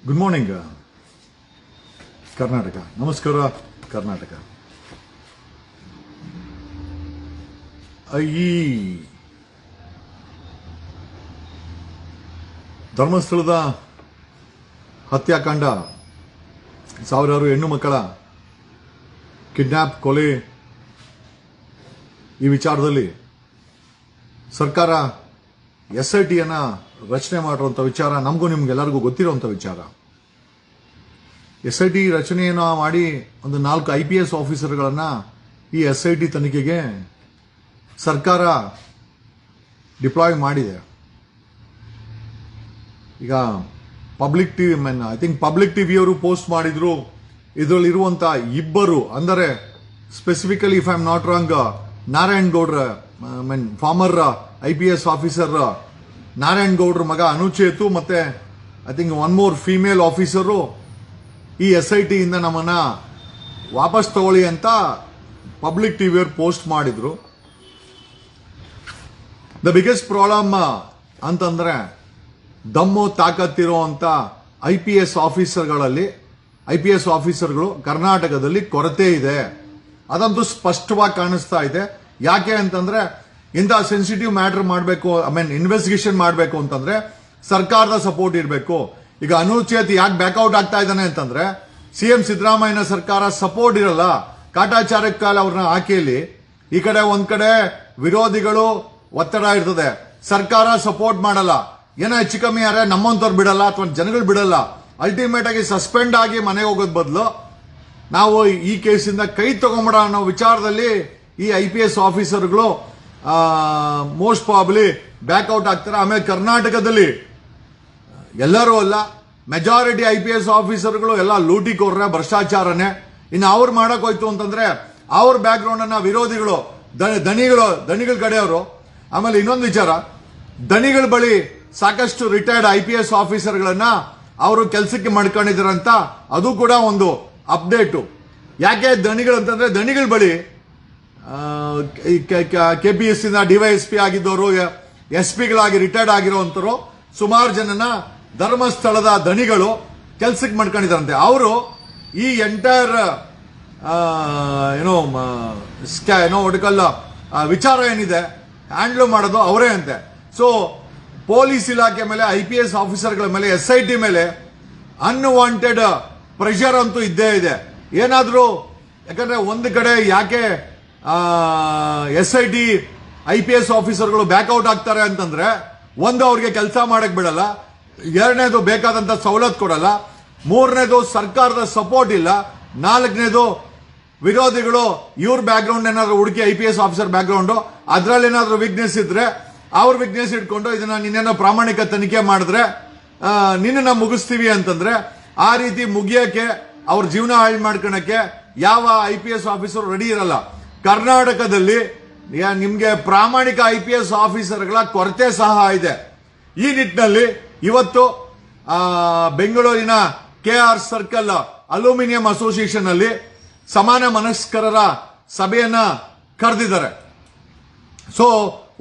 Good morning Karnataka. ನಮಸ್ಕಾರ ಕರ್ನಾಟಕ. ಈ ಧರ್ಮಸ್ಥಳದ ಹತ್ಯಾಕಾಂಡ, ಸಾವಿರಾರು ಹೆಣ್ಣು ಮಕ್ಕಳ ಕಿಡ್ನಾಪ್, ಕೊಲೆ, ಈ ವಿಚಾರದಲ್ಲಿ ಸರ್ಕಾರ SITಯನ್ನು ರಚನೆ ಮಾಡಿರುವಂಥ ವಿಚಾರ ನಮಗೂ ನಿಮ್ಗೆಲ್ಲರಿಗೂ ಗೊತ್ತಿರುವಂಥ ವಿಚಾರ. SIT ರಚನೆಯನ್ನು ಮಾಡಿ ಒಂದು 4 IPS ಆಫೀಸರ್ಗಳನ್ನು ಈ SIT ತನಿಖೆಗೆ ಸರ್ಕಾರ ಡಿಪ್ಲಾಯ್ ಮಾಡಿದೆ. ಈಗ public TV I think public ಟಿವಿಯವರು ಪೋಸ್ಟ್ ಮಾಡಿದ್ರು. ಇದರಲ್ಲಿರುವಂಥ ಇಬ್ಬರು, ಅಂದರೆ specifically if I am not wrong, Narayan ಗೌಡ್ರ ಫಾರ್ಮರ್ IPS ಆಫೀಸರ್ ನಾರಾಯಣ್ ಗೌಡ್ರ ಮಗ ಅನುಚೇತು ಮತ್ತೆ I think one more female officer ಈ SIT ಇಂದ ನಮ್ಮನ್ನ ವಾಪಸ್ ತಗೊಳ್ಳಿ ಅಂತ ಪಬ್ಲಿಕ್ ಟಿವಿಯವರು ಪೋಸ್ಟ್ ಮಾಡಿದ್ರು. ದ ಬಿಗ್ಗೆಸ್ಟ್ ಪ್ರಾಬ್ಲಮ್ ಅಂತಂದ್ರೆ ದಮ್ಮು ತಾಕತ್ತಿರುವಂತ IPS ಆಫೀಸರ್ಗಳು ಕರ್ನಾಟಕದಲ್ಲಿ ಕೊರತೆ ಇದೆ. ಅದಂತೂ ಸ್ಪಷ್ಟವಾಗಿ ಕಾಣಿಸ್ತಾ ಇದೆ. ಯಾಕೆ ಅಂತಂದ್ರೆ ಇಂಥ ಸೆನ್ಸಿಟಿವ್ ಮ್ಯಾಟರ್ ಮಾಡಬೇಕು, ಇನ್ವೆಸ್ಟಿಗೇಷನ್ ಮಾಡಬೇಕು ಅಂತಂದ್ರೆ ಸರ್ಕಾರದ ಸಪೋರ್ಟ್ ಇರಬೇಕು. ಈಗ ಅನುಚೇತ್ ಯಾಕೆ ಬ್ಯಾಕ್ಔಟ್ ಆಗ್ತಾ ಇದ್ದಾನೆ ಅಂತಂದ್ರೆ CM ಸಿದ್ದರಾಮಯ್ಯನ ಸರ್ಕಾರ ಸಪೋರ್ಟ್ ಇರಲ್ಲ. ಕಾಟಾಚಾರಕ್ಕಾಲ ಅವ್ರನ್ನ ಹಾಕಿಲಿ, ಈ ಕಡೆ ಒಂದ್ ಕಡೆ ವಿರೋಧಿಗಳು ಒತ್ತಡ ಇರ್ತದೆ, ಸರ್ಕಾರ ಸಪೋರ್ಟ್ ಮಾಡಲ್ಲ. ಏನೋ ಹೆಚ್ಚು ಕಮ್ಮಿ ಯಾರೇ ನಮ್ಮಂತವ್ರು ಬಿಡಲ್ಲ ಅಥವಾ ಜನಗಳು ಬಿಡಲ್ಲ. ಅಲ್ಟಿಮೇಟ್ ಆಗಿ ಸಸ್ಪೆಂಡ್ ಆಗಿ ಮನೆಗೆ ಹೋಗೋದ್ ಬದಲು ನಾವು ಈ ಕೇಸಿಂದ ಕೈ ತಗೊಂಬಿಡ ಅನ್ನೋ ವಿಚಾರದಲ್ಲಿ ಈ IPS ಆಫೀಸರ್ಗಳು ಮೋಸ್ಟ್ ಪ್ರಾಬಲಿ ಬ್ಯಾಕ್ಔಟ್ ಆಗ್ತಾರೆ. ಆಮೇಲೆ ಕರ್ನಾಟಕದಲ್ಲಿ ಎಲ್ಲರೂ ಅಲ್ಲ, ಮೆಜಾರಿಟಿ IPS ಆಫೀಸರ್ಗಳು ಎಲ್ಲ ಲೂಟಿಕೋರ್ರೆ, ಭ್ರಷ್ಟಾಚಾರನೇ. ಇನ್ನು ಅವ್ರು ಮಾಡಕ್ ಹೋಯ್ತು ಅಂತಂದ್ರೆ ಅವ್ರ ಬ್ಯಾಕ್ ಗ್ರೌಂಡ್ ಅನ್ನ ವಿರೋಧಿಗಳು, ದಣಿಗಳ ಕಡೆಯವರು. ಆಮೇಲೆ ಇನ್ನೊಂದು ವಿಚಾರ, ದಣಿಗಳ ಬಳಿ ಸಾಕಷ್ಟು ರಿಟೈರ್ಡ್ IPS ಆಫೀಸರ್ಗಳನ್ನ ಅವರು ಕೆಲಸಕ್ಕೆ ಮಾಡ್ಕೊಂಡಿದ್ದಾರಂತ, ಅದು ಕೂಡ ಒಂದು ಅಪ್ಡೇಟು. ಯಾಕೆ ದಣಿಗಳು ಅಂತಂದ್ರೆ ದಣಿಗಳ ಬಳಿ KPS ಇಂದ DYSP ಆಗಿದ್ದವರು, SP ಗಳಾಗಿ ರಿಟೈರ್ಡ್ ಆಗಿರುವಂತರು ಸುಮಾರು ಜನನ ಧರ್ಮಸ್ಥಳದ ದಣಿಗಳು ಕೆಲ್ಸಕ್ಕೆ ಮಾಡ್ಕೊಂಡಿದ್ದಾರಂತೆ. ಅವರು ಈ ಎಂಟೈರ್ ಒಡಕಲ್ಲ ವಿಚಾರ ಏನಿದೆ ಹ್ಯಾಂಡ್ಲ್ ಮಾಡೋದು ಅವರೇ ಅಂತೆ. ಸೊ ಪೊಲೀಸ್ ಇಲಾಖೆ ಮೇಲೆ, IPS ಆಫೀಸರ್ಗಳ ಮೇಲೆ, SIT ಮೇಲೆ ಅನ್ವಾಂಟೆಡ್ ಪ್ರೆಷರ್ ಅಂತೂ ಇದ್ದೇ ಇದೆ. ಏನಾದ್ರೂ ಯಾಕಂದ್ರೆ ಒಂದು ಕಡೆ ಯಾಕೆ SIT IPS ಆಫೀಸರ್ಗಳು ಬ್ಯಾಕ್ಔಟ್ ಆಗ್ತಾರೆ ಅಂತಂದ್ರೆ, ಒಂದು ಅವ್ರಿಗೆ ಕೆಲಸ ಮಾಡಕ್ ಬಿಡಲ್ಲ, ಎರಡನೇದು ಬೇಕಾದಂತ ಸವಲತ್ತು ಕೊಡಲ್ಲ, ಮೂರನೇದು ಸರ್ಕಾರದ ಸಪೋರ್ಟ್ ಇಲ್ಲ, ನಾಲ್ಕನೇದು ವಿರೋಧಿಗಳು ಇವ್ರ ಬ್ಯಾಕ್ ಗ್ರೌಂಡ್ ಏನಾದ್ರು ಹುಡುಕಿ IPS ಆಫೀಸರ್ ಬ್ಯಾಕ್ ಗ್ರೌಂಡ್ ಅದ್ರಲ್ಲಿ ಏನಾದ್ರು ವೀಕ್ನೆಸ್ ಇದ್ರೆ ಅವ್ರ ವೀಕ್ನೆಸ್ ಇಟ್ಕೊಂಡು ಇದನ್ನ ನಿನ್ನೇನೋ ಪ್ರಾಮಾಣಿಕ ತನಿಖೆ ಮಾಡಿದ್ರೆ ನಿನ್ನ ಮುಗಿಸ್ತೀವಿ ಅಂತಂದ್ರೆ, ಆ ರೀತಿ ಮುಗಿಯಕ್ಕೆ ಅವ್ರ ಜೀವನ ಹಾಳು ಮಾಡ್ಕೊಳಕ್ಕೆ ಯಾವ IPS ಆಫೀಸರ್ ರೆಡಿ ಇರಲ್ಲ. ಕರ್ನಾಟಕದಲ್ಲಿ ನಿಮ್ಗೆ ಪ್ರಾಮಾಣಿಕ IPS ಆಫೀಸರ್ಗಳ ಕೊರತೆ ಸಹ ಇದೆ. ಈ ನಿಟ್ಟಿನಲ್ಲಿ ಇವತ್ತು ಬೆಂಗಳೂರಿನ KR ಸರ್ಕಲ್ ಅಲ್ಯೂಮಿನಿಯಂ ಅಸೋಸಿಯೇಷನ್ ಅಲ್ಲಿ ಸಮಾನ ಮನಸ್ಕರರ ಸಭೆಯನ್ನ ಕರೆದಿದ್ದಾರೆ. ಸೊ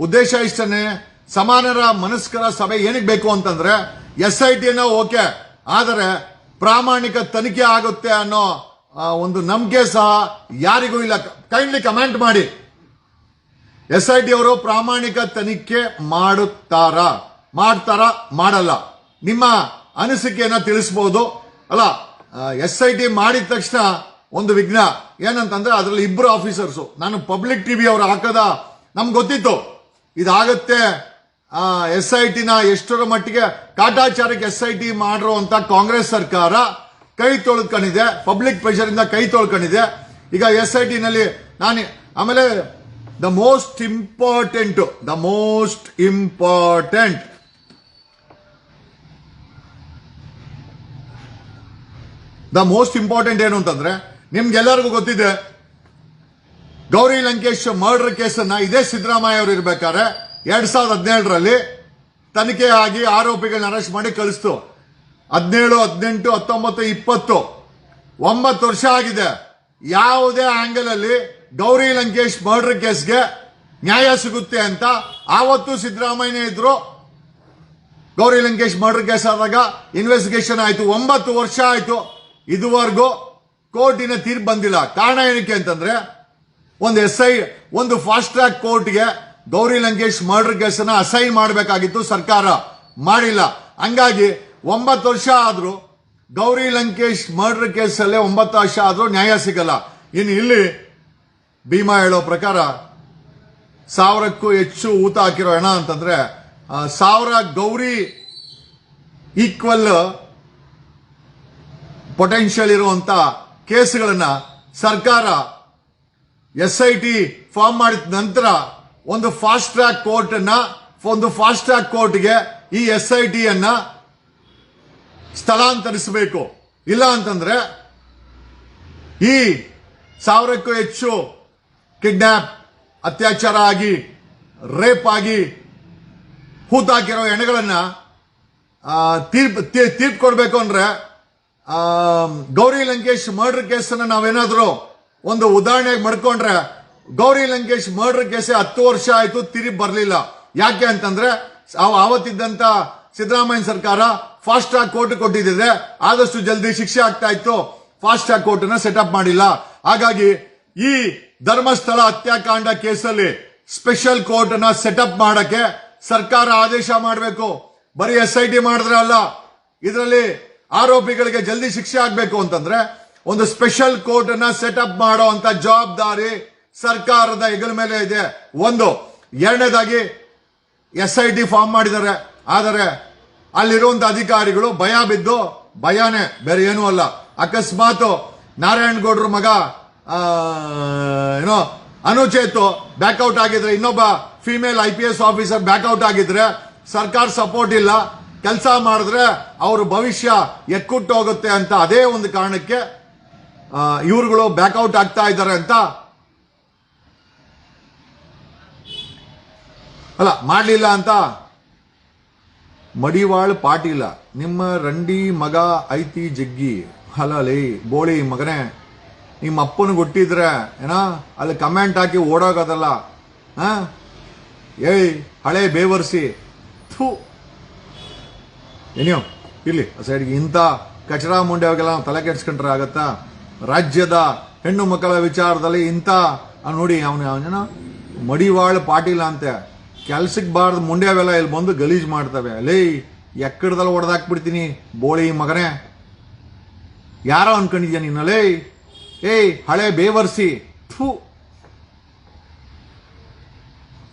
ಉದ್ದೇಶ ಇಷ್ಟನೇ, ಸಮಾನರ ಮನಸ್ಕರ ಸಭೆ ಏನಕ್ಕೆ ಬೇಕು ಅಂತಂದ್ರೆ SIT ಓಕೆ, ಆದರೆ ಪ್ರಾಮಾಣಿಕ ತನಿಖೆ ಆಗುತ್ತೆ ಅನ್ನೋ ಒಂದು ನಂಬಿಕೆ ಸಹ ಯಾರಿಗೂ ಇಲ್ಲ. ಕೈಂಡ್ಲಿ ಕಮೆಂಟ್ ಮಾಡಿ, SIT ಅವರು ಪ್ರಾಮಾಣಿಕ ತನಿಖೆ ಮಾಡ್ತಾರ, ಮಾಡಲ್ಲ? ನಿಮ್ಮ ಅನಿಸಿಕೆಯನ್ನ ತಿಳಿಸಬಹುದು ಅಲ್ಲ. SIT ಮಾಡಿದ ತಕ್ಷಣ ಒಂದು ವಿಘ್ನ ಏನಂತಂದ್ರೆ ಅದರಲ್ಲಿ ಇಬ್ಬರು ಆಫೀಸರ್ಸು. ನಾನು ಪಬ್ಲಿಕ್ ಟಿವಿ ಅವರು ಹಾಕದ ನಮ್ಗೆ ಗೊತ್ತಿತ್ತು ಇದಾಗತ್ತೆ. SIT ಎಷ್ಟರ ಮಟ್ಟಿಗೆ ಕಾಟಾಚಾರಕ್ಕೆ SIT ಮಾಡಿರುವಂತ ಕಾಂಗ್ರೆಸ್ ಸರ್ಕಾರ ಕೈ ತೊಳ್ಕೊಂಡಿದೆ, ಪಬ್ಲಿಕ್ ಪ್ರೆಷರ್ ಇಂದ ಕೈ ತೊಳ್ಕೊಂಡಿದೆ. ಈಗ SIT ನಲ್ಲಿ ಆಮೇಲೆ ದ ಮೋಸ್ಟ್ ಇಂಪಾರ್ಟೆಂಟ್ ಏನು ಅಂತಂದ್ರೆ, ನಿಮ್ಗೆಲ್ಲರಿಗೂ ಗೊತ್ತಿದೆ, ಗೌರಿ ಲಂಕೇಶ್ ಮರ್ಡರ್ ಕೇಸನ್ನ ಇದೇ ಸಿದ್ದರಾಮಯ್ಯ ಅವರು ಇರ್ಬೇಕಾದ್ರೆ 2017ರಲ್ಲಿ ತನಿಖೆ ಆಗಿ ಆರೋಪಿಗಳನ್ನ ಅರೆಸ್ಟ್ ಮಾಡಿ ಕಳಿಸ್ತು. 17, 18, 19, 20 9 ವರ್ಷ ಆಗಿದೆ. ಯಾವುದೇ ಆಂಗಲ್ ಅಲ್ಲಿ ಗೌರಿ ಲಂಕೇಶ್ ಮರ್ಡರ್ ಕೇಸ್ಗೆ ನ್ಯಾಯ ಸಿಗುತ್ತೆ ಅಂತ ಆವತ್ತು ಸಿದ್ದರಾಮಯ್ಯ ಇದ್ರು, ಗೌರಿ ಲಂಕೇಶ್ ಮರ್ಡರ್ ಕೇಸ್ ಆದಾಗ ಇನ್ವೆಸ್ಟಿಗೇಷನ್ ಆಯ್ತು, 9 ವರ್ಷ ಆಯ್ತು, ಇದುವರೆಗೂ ಕೋರ್ಟಿನ ತೀರ್ಪು ಬಂದಿಲ್ಲ. ಕಾರಣ ಏನಕ್ಕೆ ಅಂತಂದ್ರೆ ಒಂದು ಫಾಸ್ಟ್ ಟ್ರ್ಯಾಕ್ ಕೋರ್ಟ್ಗೆ ಗೌರಿ ಲಂಕೇಶ್ ಮರ್ಡರ್ ಕೇಸನ್ನ ಅಸೈನ್ ಮಾಡಬೇಕಾಗಿತ್ತು, ಸರ್ಕಾರ ಮಾಡಿಲ್ಲ. ಹಂಗಾಗಿ 9 ವರ್ಷ ಆದ್ರೂ ಗೌರಿ ಲಂಕೇಶ್ ಮರ್ಡರ್ ಕೇಸಲ್ಲೇ 9 ವರ್ಷ ಆದ್ರೂ ನ್ಯಾಯ ಸಿಗಲ್ಲ. ಇನ್ನು ಇಲ್ಲಿ ಭೀಮಾ ಹೇಳೋ ಪ್ರಕಾರ 1000ಕ್ಕೂ ಹೆಚ್ಚು ಊತ ಹಾಕಿರೋ ಹಣ ಅಂತಂದ್ರೆ 1000 ಗೌರಿ ಈಕ್ವಲ್ ಪೊಟೆನ್ಷಿಯಲ್ ಇರುವಂತ ಕೇಸ್ಗಳನ್ನ ಸರ್ಕಾರ SIT ಫಾರ್ಮ್ ಮಾಡಿದ ನಂತರ ಒಂದು ಫಾಸ್ಟ್ ಟ್ರ್ಯಾಕ್ ಕೋರ್ಟ್ಗೆ ಈ SIT ಅನ್ನ ಸ್ಥಳಾಂತರಿಸಬೇಕು. ಇಲ್ಲ ಅಂತಂದ್ರೆ ಈ 1000ಕ್ಕೂ ಹೆಚ್ಚು ಕಿಡ್ನಾಪ್, ಅತ್ಯಾಚಾರ ಆಗಿ, ರೇಪ್ ಆಗಿ ಹೂತಾಕಿರೋ ಹೆಣಗಳನ್ನ ತೀರ್ಪು ಕೊಡಬೇಕು ಅಂದ್ರೆ ಗೌರಿ ಲಂಕೇಶ್ ಮರ್ಡರ್ ಕೇಸನ್ನ ನಾವೇನಾದ್ರೂ ಒಂದು ಉದಾಹರಣೆಗೆ ಮಾಡ್ಕೊಂಡ್ರೆ, ಗೌರಿ ಲಂಕೇಶ್ ಮರ್ಡರ್ ಕೇಸ್ 10 ವರ್ಷ ಆಯ್ತು, ತಿರುಗಿ ಬರಲಿಲ್ಲ. ಯಾಕೆ ಅಂತಂದ್ರೆ ಆವತ್ತಿದ್ದಂತ ಸಿದ್ದರಾಮಯ್ಯ ಸರ್ಕಾರ ಫಾಸ್ಟ್ ಟ್ರ್ಯಾಕ್ ಕೋರ್ಟ್ ಕೊಟ್ಟಿದ್ರೆ ಆದಷ್ಟು ಜಲ್ದಿ ಶಿಕ್ಷೆ ಆಗ್ತಾ ಇತ್ತು. ಫಾಸ್ಟ್ ಟ್ರ್ಯಾಕ್ ಕೋರ್ಟ್ ಅನ್ನ ಸೆಟಪ್ ಮಾಡಿಲ್ಲ. ಹಾಗಾಗಿ ಈ ಧರ್ಮಸ್ಥಳ ಹತ್ಯಾಕಾಂಡ ಕೇಸಲ್ಲಿ ಸ್ಪೆಷಲ್ ಕೋರ್ಟ್ ಅನ್ನ ಸೆಟಪ್ ಮಾಡಕ್ಕೆ ಸರ್ಕಾರ ಆದೇಶ ಮಾಡಬೇಕು. ಬರೀ SIT ಮಾಡಿದ್ರೆ ಅಲ್ಲ, ಇದರಲ್ಲಿ ಆರೋಪಿಗಳಿಗೆ ಜಲ್ದಿ ಶಿಕ್ಷೆ ಆಗ್ಬೇಕು ಅಂತಂದ್ರೆ ಒಂದು ಸ್ಪೆಷಲ್ ಕೋರ್ಟ್ ಅನ್ನ ಸೆಟಪ್ ಮಾಡೋ ಅಂತ ಜವಾಬ್ದಾರಿ ಸರ್ಕಾರದ ಹೆಗಲ ಮೇಲೆ ಇದೆ. ಎರಡನೇದಾಗಿ SIT ಫಾರ್ಮ್ ಮಾಡಿದ್ದಾರೆ, ಆದರೆ ಅಲ್ಲಿರುವಂತ ಅಧಿಕಾರಿಗಳು ಭಯ ಬಿದ್ದು, ಭಯನೇ ಬೇರೆ ಏನೂ ಅಲ್ಲ, ಅಕಸ್ಮಾತ್ ನಾರಾಯಣಗೌಡ್ರ ಮಗ ಅನುಚೇತು ಬ್ಯಾಕ್ಔಟ್ ಆಗಿದ್ರೆ, ಇನ್ನೊಬ್ಬ ಫಿಮೇಲ್ IPS ಆಫೀಸರ್ ಬ್ಯಾಕ್ಔಟ್ ಆಗಿದ್ರೆ ಸರ್ಕಾರ ಸಪೋರ್ಟ್ ಇಲ್ಲ, ಕೆಲಸ ಮಾಡಿದ್ರೆ ಅವ್ರ ಭವಿಷ್ಯ ಎಕ್ಕುಟ್ಟು ಹೋಗುತ್ತೆ ಅಂತ ಅದೇ ಒಂದು ಕಾರಣಕ್ಕೆ ಇವ್ರುಗಳು ಬ್ಯಾಕ್ಔಟ್ ಆಗ್ತಾ ಇದ್ದಾರೆ ಅಂತ ಅಲ್ಲ, ಮಾಡಲಿಲ್ಲ ಅಂತ ಮಡಿವಾಳ್ ಪಾಟೀಲ ನಿಮ್ಮ ರಂಡಿ ಮಗ ಐತಿ ಜಗ್ಗಿ ಅಲ್ಲೇ ಬೋಳಿ ಮಗನೇ, ನಿಮ್ಮ ಅಪ್ಪನ ಹುಟ್ಟಿದ್ರೆ ಅಲ್ಲಿ ಕಮೆಂಟ್ ಹಾಕಿ ಓಡೋಗೋದಲ್ಲ. ಏಯ್ ಹಳೆ ಬೇವರ್ಸಿ ಏನೋ ಇಲ್ಲಿ ಸೈಡ್ಗೆ ಇಂಥ ಕಚರಾ ಮುಂಡೆ ಅವಾಗೆಲ್ಲ ನಾವು ತಲೆ ಕೆಡ್ಸ್ಕೊಂಡ್ರೆ ಆಗತ್ತಾ? ರಾಜ್ಯದ ಹೆಣ್ಣು ಮಕ್ಕಳ ವಿಚಾರದಲ್ಲಿ ಇಂಥ ನೋಡಿ ಅವನೇನೋ ಮಡಿವಾಳ್ ಪಾಟೀಲ ಅಂತೆ, ಕೆಲ್ಸಕ್ಕೆ ಬಾರ್ದು ಮುಂಡೆ ಅವೆಲ್ಲ ಇಲ್ಲಿ ಬಂದು ಗಲೀಜ್ ಮಾಡ್ತವೆ. ಲೇ ಎಕ್ಕಡದಲ್ಲಿ ಹೊಡೆದಾಕ್ಬಿಡ್ತೀನಿ ಬೋಳಿ ಮಗನೇ, ಯಾರೋ ಅನ್ಕೊಂಡಿದ್ಯಾ ನೀನಲ್ಲೇ? ಏಯ್ ಹಳೆ ಬೇವರ್ಸಿ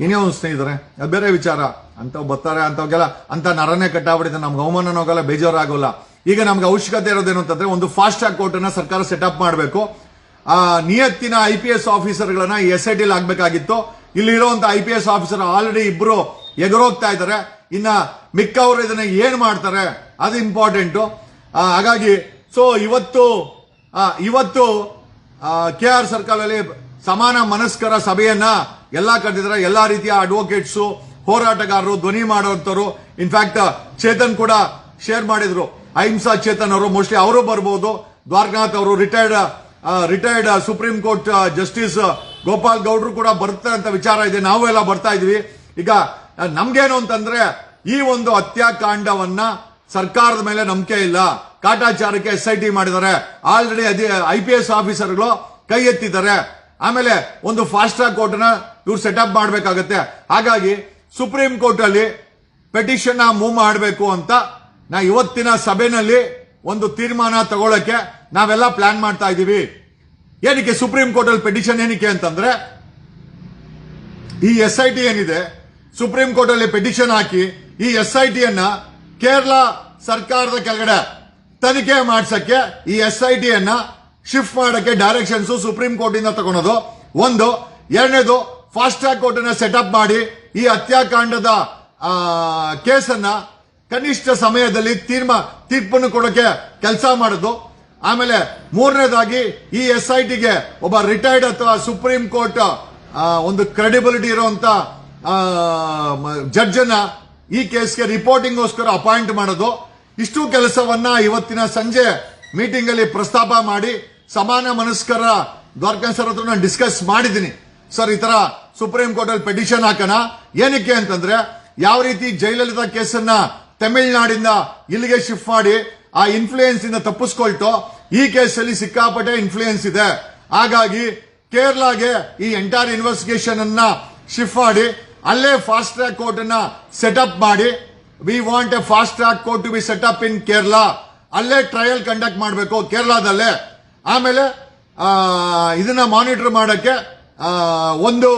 ಏನೇ ಒಂದು ಸ್ನೇಹಿತರೆ, ಅದು ಬೇರೆ ವಿಚಾರ. ಅಂತವ್ ಬರ್ತಾರೆ, ಅಂತವ್ಗೆಲ್ಲ ಅಂತ ನರನೇ ಕಟ್ಟಾಗ್ಬಿಡುತ್ತೆ, ನಮ್ಗೆ ಅವಮಾನ ಹೋಗಲ್ಲ, ಬೇಜಾರಾಗೋಲ್ಲ. ಈಗ ನಮ್ಗೆ ಅವಶ್ಯಕತೆ ಇರೋದೇನು ಅಂತಂದ್ರೆ ಒಂದು ಫಾಸ್ಟ್ ಟ್ರ್ಯಾಕ್ ಕೋರ್ಟ್ ಅನ್ನ ಸರ್ಕಾರ ಸೆಟಪ್ ಮಾಡಬೇಕು. ನಿಯತ್ತಿನ IPS ಆಫೀಸರ್ಗಳನ್ನ SIT ಆಗ್ಬೇಕಾಗಿತ್ತು. ಇಲ್ಲಿ ಇರುವಂತ IPS ಆಫೀಸರ್ ಆಲ್ರೆಡಿ ಇಬ್ರು ಎಗರೋಗ್ತಾ ಇದ್ದಾರೆ. ಇನ್ನ ಮಿಕ್ಕವರು ಇದನ್ನ ಏನ್ ಮಾಡ್ತಾರೆ ಅದು ಇಂಪಾರ್ಟೆಂಟ್. ಹಾಗಾಗಿ ಇವತ್ತು KR ಸರ್ಕಲ್ ಸಮಾನ ಮನಸ್ಕರ ಸಭೆಯನ್ನ ಎಲ್ಲಾ ಕರೆದಿದ್ದಾರೆ. ಎಲ್ಲಾ ರೀತಿಯ ಅಡ್ವೊಕೇಟ್ಸ್, ಹೋರಾಟಗಾರರು, ಧ್ವನಿ ಮಾಡುವಂತವರು. ಇನ್ಫ್ಯಾಕ್ಟ್ ಚೇತನ್ ಕೂಡ ಶೇರ್ ಮಾಡಿದ್ರು, ಅಹಿಂಸಾ ಚೇತನ್ ಅವರು, ಮೋಸ್ಟ್ಲಿ ಅವರು ಬರ್ಬೋದು. ದ್ವಾರಕನಾಥ್ ಅವರು, retired Supreme Court justice Gopal ಗೌಡ್ರು ಕೂಡ ಬರ್ತಾರೆ ಅಂತ ವಿಚಾರ ಇದೆ. ನಾವು ಎಲ್ಲ ಬರ್ತಾ ಇದೀವಿ. ಈಗ ನಮ್ಗೇನು ಅಂತಂದ್ರೆ ಈ ಒಂದು ಹತ್ಯಾಕಾಂಡವನ್ನ ಸರ್ಕಾರದ ಮೇಲೆ ನಂಬಿಕೆ ಇಲ್ಲ, ಕಾಟಾಚಾರಕ್ಕೆ SIT ಮಾಡಿದ್ದಾರೆ. ಆಲ್ರೆಡಿ IPS ಆಫೀಸರ್ಗಳು ಕೈ ಎತ್ತಿದ್ದಾರೆ. ಆಮೇಲೆ ಒಂದು ಫಾಸ್ಟ್ ಟ್ರ್ಯಾಕ್ ಕೋರ್ಟ್ ನ ಇವ್ರು ಸೆಟಪ್ ಮಾಡಬೇಕಾಗತ್ತೆ. ಹಾಗಾಗಿ ಸುಪ್ರೀಂ ಕೋರ್ಟ್ ಅಲ್ಲಿ ಪೆಟಿಷನ್ ಮೂವ್ ಮಾಡಬೇಕು ಅಂತ ಇವತ್ತಿನ ಸಭೆಯಲ್ಲಿ ಒಂದು ತೀರ್ಮಾನ ತಗೊಳ್ಳಕ್ಕೆ ನಾವೆಲ್ಲ ಪ್ಲಾನ್ ಮಾಡ್ತಾ ಇದೀವಿ. ಏನಕ್ಕೆ ಸುಪ್ರೀಂ ಕೋರ್ಟ್ ಅಲ್ಲಿ ಪೆಟಿಷನ್ ಏನಕ್ಕೆ ಅಂತಂದ್ರೆ, ಈ SIT ಏನಿದೆ, ಸುಪ್ರೀಂ ಕೋರ್ಟ್ ಅಲ್ಲಿ ಪೆಟಿಷನ್ ಹಾಕಿ ಈ SIT ಅನ್ನ ಕೇರಳ ಸರ್ಕಾರದ ಕೆಳಗಡೆ ತನಿಖೆ ಮಾಡಿಸಕ್ಕೆ ಈ SIT ಅನ್ನ ಶಿಫ್ಟ್ ಮಾಡಕ್ಕೆ ಡೈರೆಕ್ಷನ್ಸ್ ಸುಪ್ರೀಂ ಕೋರ್ಟ್ ಇಂದ ತಗೊಳೋದು ಒಂದು. ಎರಡನೇದು, ಫಾಸ್ಟ್ ಟ್ರ್ಯಾಕ್ ಕೋರ್ಟ್ ಅನ್ನ ಸೆಟಪ್ ಮಾಡಿ ಈ ಹತ್ಯಾಕಾಂಡದ ಕೇಸನ್ನ ಕನಿಷ್ಠ ಸಮಯದಲ್ಲಿ ತೀರ್ಪನ್ನು ಕೊಡೋಕೆ ಕೆಲಸ ಮಾಡೋದು. ಆಮೇಲೆ ಮೂರನೇದಾಗಿ ಈ SITಗೆ ಒಬ್ಬ ರಿಟೈರ್ಡ್ ಅಥವಾ ಸುಪ್ರೀಂ ಕೋರ್ಟ್ ಒಂದು ಕ್ರೆಡಿಬಿಲಿಟಿ ಇರುವಂತ ಜಡ್ಜ್ ಅನ್ನ ಈ ಕೇಸ್ಗೆ ರಿಪೋರ್ಟಿಂಗ್ಗೋಸ್ಕರ ಅಪಾಯಿಂಟ್ ಮಾಡೋದು. ಇಷ್ಟು ಕೆಲಸವನ್ನ ಇವತ್ತಿನ ಸಂಜೆ ಮೀಟಿಂಗ್ ಅಲ್ಲಿ ಪ್ರಸ್ತಾಪ ಮಾಡಿ ಸಮಾನ ಮನಸ್ಕರ ದ್ವಾರಕಾ ಸರ್ ಹತ್ರ ನಾನು ಡಿಸ್ಕಸ್ ಮಾಡಿದ್ದೀನಿ. ಸರ್, ಈ ತರ ಸುಪ್ರೀಂ ಕೋರ್ಟ್ ಅಲ್ಲಿ ಪೆಟಿಷನ್ ಹಾಕೋಣ. ಏನಕ್ಕೆ ಅಂತಂದ್ರೆ ಯಾವ ರೀತಿ ಜಯಲಲಿತಾ ಕೇಸನ್ನ ತಮಿಳುನಾಡಿಂದ ಇಲ್ಲಿಗೆ ಶಿಫ್ಟ್ ಮಾಡಿ ಆ ಇನ್ಫ್ಲೂಯೆನ್ಸ್ ಇಂದ ತಪ್ಪಿಸ್ಕೊಳ್ತು. ಈ ಕೇಸಲ್ಲಿ ಸಿಕ್ಕಾಪಟ್ಟೆ ಇನ್ಫ್ಲೂಯೆನ್ಸ್ ಇದೆ. ಹಾಗಾಗಿ ಕೇರಳಗೆ ಈ ಎಂಟೈರ್ ಇನ್ವೆಸ್ಟಿಗೇಷನ್ ಅನ್ನ ಶಿಫ್ಟ್ ಮಾಡಿ ಅಲ್ಲೇ ಫಾಸ್ಟ್ ಟ್ರ್ಯಾಕ್ ಕೋರ್ಟ್ ಅನ್ನ ಸೆಟಪ್ ಮಾಡಿ, we want a fast track court to be set up in Kerala. ಅಲ್ಲೇ ಟ್ರಯಲ್ ಕಂಡಕ್ಟ್ ಮಾಡಬೇಕು ಕೇರಳದಲ್ಲೇ. ಆಮೇಲೆ ಇದನ್ನ ಮಾನಿಟರ್ ಮಾಡಕ್ಕೆ ಒಂದು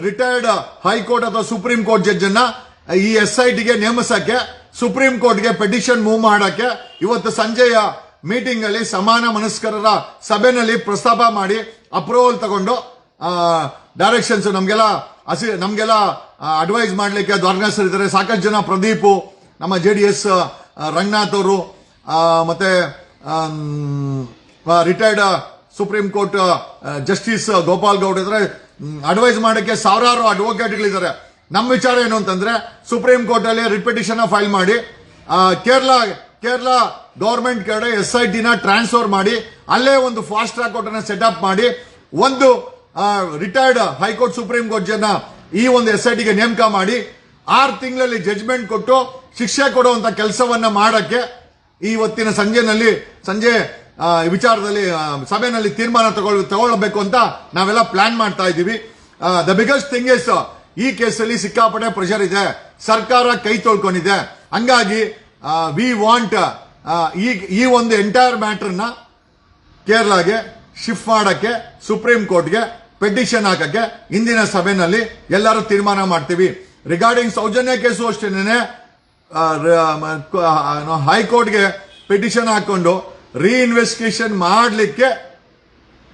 ರಿಟೈರ್ಡ್ ಹೈಕೋರ್ಟ್ ಅಥವಾ ಸುಪ್ರೀಂ ಕೋರ್ಟ್ ಜಡ್ಜ್ ಅನ್ನ ಈ SITಗೆ ನೇಮಿಸಕ್ಕೆ ಸುಪ್ರೀಂ ಕೋರ್ಟ್ಗೆ ಪೆಟಿಷನ್ ಮೂವ್ ಮಾಡಕ್ಕೆ ಇವತ್ತು ಸಂಜೆಯ ಮೀಟಿಂಗ್ ಅಲ್ಲಿ ಸಮಾನ ಮನಸ್ಕರರ ಸಭೆಯಲ್ಲಿ ಪ್ರಸ್ತಾಪ ಮಾಡಿ ಅಪ್ರೂವಲ್ ತಗೊಂಡು ಡೈರೆಕ್ಷನ್ಸ್ ನಮ್ಗೆಲ್ಲ ಅಡ್ವೈಸ್ ಮಾಡ್ಲಿಕ್ಕೆ ಆರ್ಗನೈಸರ್ ಇದ್ದಾರೆ. ಸಾಕಷ್ಟು ಜನ, ಪ್ರದೀಪ್, ನಮ್ಮ JDS ರಂಗನಾಥ್ ಅವರು, ಮತ್ತೆ retired Supreme Court justice Gopal Gowd ಇದ್ರೆ ಅಡ್ವೈಸ್ ಮಾಡಕ್ಕೆ ಸಾವಿರಾರು ಅಡ್ವೊಕೇಟ್ಗಳಿದ್ದಾರೆ. ನಮ್ಮ ವಿಚಾರ ಏನು ಅಂತಂದ್ರೆ ಸುಪ್ರೀಂ ಕೋರ್ಟ್ ಅಲ್ಲಿ ರಿಟ್ ಪಿಟಿಷನ್ ಫೈಲ್ ಮಾಡಿ ಕೇರಳ ಗವರ್ಮೆಂಟ್ ಕಡೆ SIT ನ ಟ್ರಾನ್ಸ್ಫರ್ ಮಾಡಿ ಅಲ್ಲೇ ಒಂದು ಫಾಸ್ಟ್ ಟ್ರ್ಯಾಕ್ ಕೋರ್ಟ್ ಅನ್ನ ಸೆಟಪ್ ಮಾಡಿ ಒಂದು ರಿಟೈರ್ಡ್ ಹೈಕೋರ್ಟ್ ಸುಪ್ರೀಂ ಕೋರ್ಟ್ ಜನ ಈ ಒಂದು SITಗೆ ನೇಮಕ ಮಾಡಿ 6 ತಿಂಗಳಲ್ಲಿ ಜಡ್ಜ್ಮೆಂಟ್ ಕೊಟ್ಟು ಶಿಕ್ಷೆ ಕೊಡುವಂತ ಕೆಲಸವನ್ನ ಮಾಡಕ್ಕೆ ಇವತ್ತಿನ ಸಂಜೆ ವಿಚಾರದಲ್ಲಿ ಸಭೆಯಲ್ಲಿ ತೀರ್ಮಾನ ತಗೊಳ್ಬೇಕು ಅಂತ ನಾವೆಲ್ಲ ಪ್ಲಾನ್ ಮಾಡ್ತಾ ಇದ್ದೀವಿ. ದ ಬಿಗ್ಗೆಸ್ಟ್ ಥಿಂಗ್ ಇಸ್ ಈ ಕೇಸಲ್ಲಿ ಸಿಕ್ಕಾಪಟ್ಟೆ ಪ್ರೆಷರ್ ಇದೆ, ಸರ್ಕಾರ ಕೈ ತೊಳ್ಕೊಂಡಿದೆ. ಹಂಗಾಗಿ ವಿ ವಾಂಟ್ ಈ ಒಂದು ಎಂಟೈರ್ ಮ್ಯಾಟರ್ನ ಕೇರಳಗೆ ಶಿಫ್ಟ್ ಮಾಡಕ್ಕೆ ಸುಪ್ರೀಂ ಕೋರ್ಟ್ಗೆ ಪೆಟಿಷನ್ ಹಾಕಕ್ಕೆ ಇಂದಿನ ಸಭೆಯಲ್ಲಿ ಎಲ್ಲರೂ ತೀರ್ಮಾನ ಮಾಡ್ತೀವಿ. ರಿಗಾರ್ಡಿಂಗ್ ಸೌಜನ್ಯ ಕೇಸು ಅಷ್ಟೇನೆ ಹೈಕೋರ್ಟ್ಗೆ ಪಿಟಿಷನ್ ಹಾಕೊಂಡು ರೀಇನ್ವೆಸ್ಟಿಗೇಷನ್ ಮಾಡಲಿಕ್ಕೆ